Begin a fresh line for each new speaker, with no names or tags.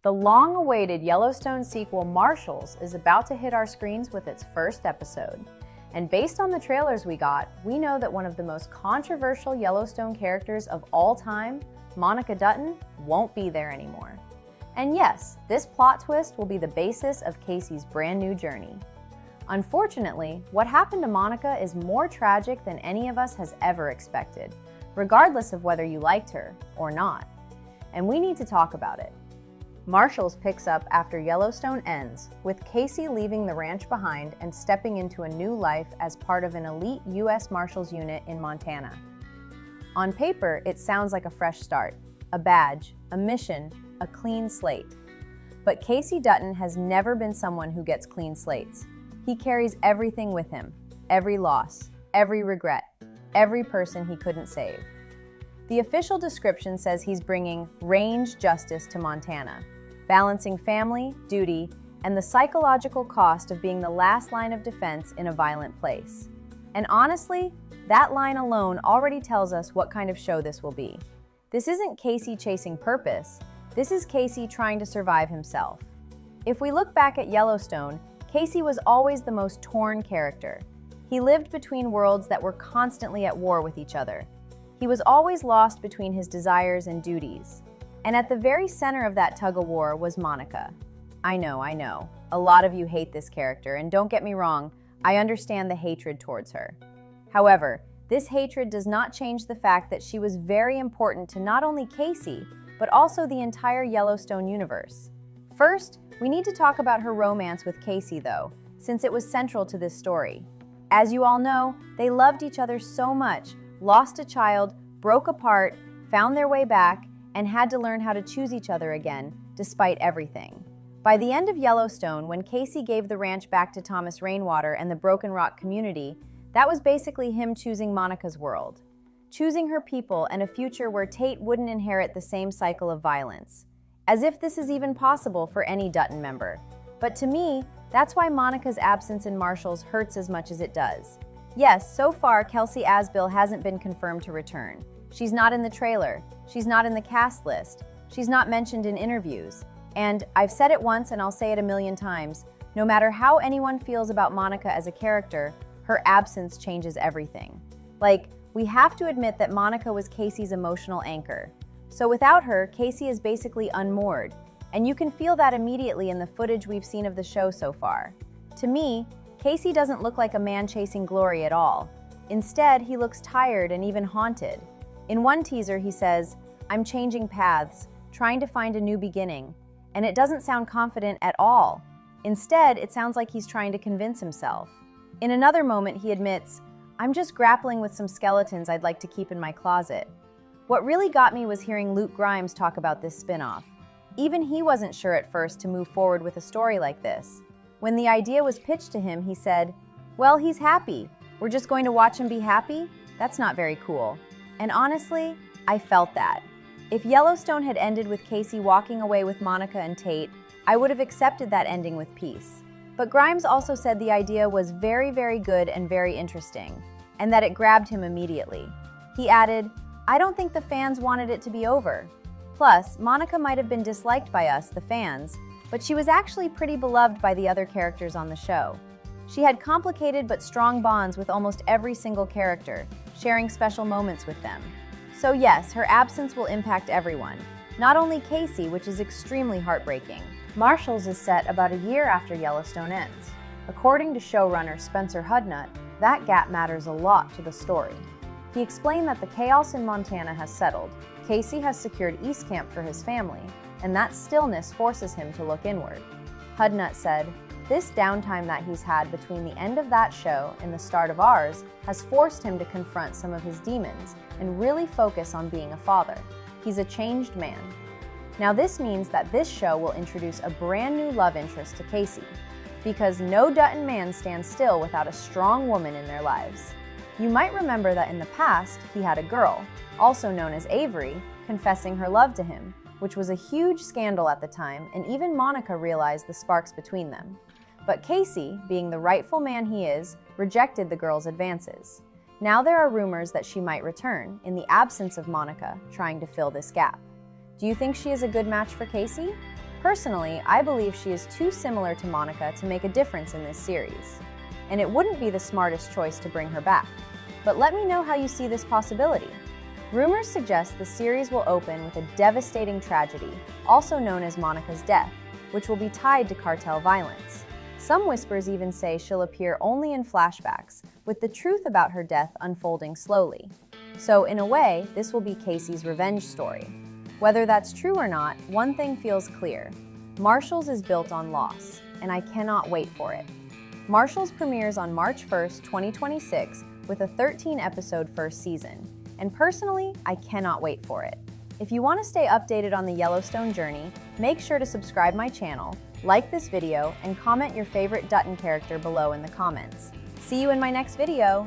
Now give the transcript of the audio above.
The long-awaited Yellowstone sequel, Marshals, is about to hit our screens with its first episode. And based on the trailers we got, we know that one of the most controversial Yellowstone characters of all time, Monica Dutton, won't be there anymore. And yes, this plot twist will be the basis of Casey's brand new journey. Unfortunately, what happened to Monica is more tragic than any of us has ever expected, regardless of whether you liked her or not. And we need to talk about it. Marshals picks up after Yellowstone ends, with Casey leaving the ranch behind and stepping into a new life as part of an elite U.S. Marshals unit in Montana. On paper, it sounds like a fresh start, a badge, a mission, a clean slate. But Casey Dutton has never been someone who gets clean slates. He carries everything with him, every loss, every regret, every person he couldn't save. The official description says he's bringing range justice to Montana, balancing family, duty, and the psychological cost of being the last line of defense in a violent place. And honestly, that line alone already tells us what kind of show this will be. This isn't Casey chasing purpose, this is Casey trying to survive himself. If we look back at Yellowstone, Casey was always the most torn character. He lived between worlds that were constantly at war with each other. He was always lost between his desires and duties. And at the very center of that tug-of-war was Monica. I know. A lot of you hate this character, and don't get me wrong, I understand the hatred towards her. However, this hatred does not change the fact that she was very important to not only Casey, but also the entire Yellowstone universe. First, we need to talk about her romance with Casey, though, since it was central to this story. As you all know, they loved each other so much, lost a child, broke apart, found their way back, and had to learn how to choose each other again, despite everything. By the end of Yellowstone, when Casey gave the ranch back to Thomas Rainwater and the Broken Rock community, that was basically him choosing Monica's world. Choosing her people and a future where Tate wouldn't inherit the same cycle of violence. As if this is even possible for any Dutton member. But to me, that's why Monica's absence in Marshals hurts as much as it does. Yes, so far, Kelsey Asbill hasn't been confirmed to return. She's not in the trailer. She's not in the cast list. She's not mentioned in interviews. And I've said it once and I'll say it a million times, no matter how anyone feels about Monica as a character, her absence changes everything. We have to admit that Monica was Casey's emotional anchor. So without her, Casey is basically unmoored. And you can feel that immediately in the footage we've seen of the show so far. To me, Casey doesn't look like a man chasing glory at all. Instead, he looks tired and even haunted. In one teaser, he says, "I'm changing paths, trying to find a new beginning." And it doesn't sound confident at all. Instead, it sounds like he's trying to convince himself. In another moment, he admits, "I'm just grappling with some skeletons I'd like to keep in my closet." What really got me was hearing Luke Grimes talk about this spin-off. Even he wasn't sure at first to move forward with a story like this. When the idea was pitched to him, he said, "Well, he's happy. We're just going to watch him be happy? That's not very cool." And honestly, I felt that. If Yellowstone had ended with Casey walking away with Monica and Tate, I would have accepted that ending with peace. But Grimes also said the idea was very, very good and very interesting, and that it grabbed him immediately. He added, "I don't think the fans wanted it to be over. Plus, Monica might have been disliked by us, the fans, but she was actually pretty beloved by the other characters on the show. She had complicated but strong bonds with almost every single character, sharing special moments with them. So yes, her absence will impact everyone, not only Casey, which is extremely heartbreaking." Marshals is set about a year after Yellowstone ends. According to showrunner Spencer Hudnut, that gap matters a lot to the story. He explained that the chaos in Montana has settled, Casey has secured East Camp for his family, and that stillness forces him to look inward. Hudnut said, "This downtime that he's had between the end of that show and the start of ours has forced him to confront some of his demons and really focus on being a father. He's a changed man." Now this means that this show will introduce a brand new love interest to Casey, because no Dutton man stands still without a strong woman in their lives. You might remember that in the past, he had a girl, also known as Avery, confessing her love to him, which was a huge scandal at the time, and even Monica realized the sparks between them. But Casey, being the rightful man he is, rejected the girl's advances. Now there are rumors that she might return, in the absence of Monica, trying to fill this gap. Do you think she is a good match for Casey? Personally, I believe she is too similar to Monica to make a difference in this series, and it wouldn't be the smartest choice to bring her back. But let me know how you see this possibility. Rumors suggest the series will open with a devastating tragedy, also known as Monica's death, which will be tied to cartel violence. Some whispers even say she'll appear only in flashbacks, with the truth about her death unfolding slowly. So, in a way, this will be Casey's revenge story. Whether that's true or not, one thing feels clear. Marshals is built on loss, and I cannot wait for it. Marshals premieres on March 1st, 2026, with a 13-episode first season, and personally, I cannot wait for it. If you want to stay updated on the Yellowstone journey, make sure to subscribe my channel, like this video, and comment your favorite Dutton character below in the comments. See you in my next video!